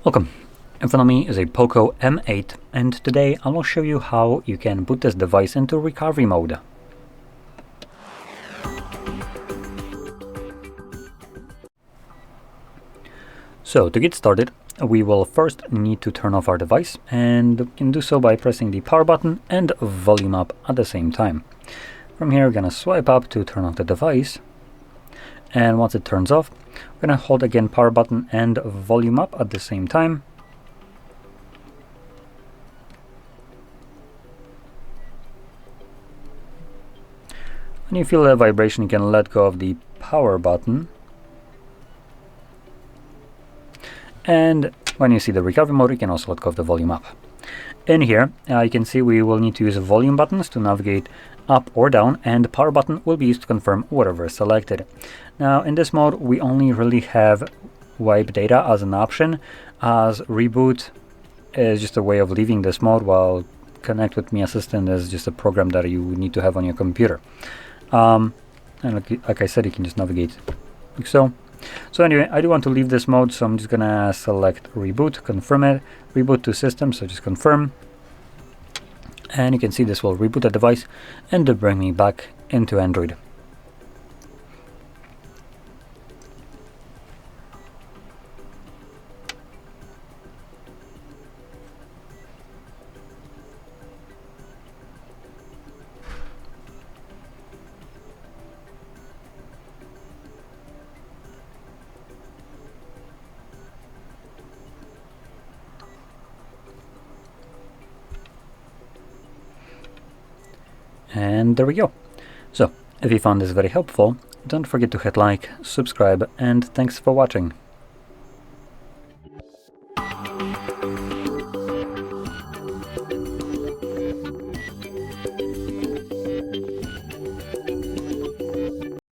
Welcome. EnfoNomi is a POCO M8, and today I will show you how you can boot this device into recovery mode. So to get started, we will first need to turn off our device, and we can do so by pressing the power button and volume up at the same time. From here, we're going to swipe up to turn off the device, and once it turns off, we're going to hold again power button and volume up at the same time. When you feel a vibration, you can let go of the power button. And when you see the recovery mode, you can also let go of the volume up. In here, you can see we will need to use volume buttons to navigate up or down, and the power button will be used to confirm whatever is selected. Now, in this mode, we only really have wipe data as an option, as reboot is just a way of leaving this mode, while Connect with Me Assistant is just a program that you need to have on your computer. And like I said, you can just navigate like so. So anyway, I do want to leave this mode, so I'm just gonna select reboot, confirm it, reboot to system, so just confirm. And you can see this will reboot the device and bring me back into Android. And there we go. So, if you found this very helpful, don't forget to hit like, subscribe, and thanks for watching.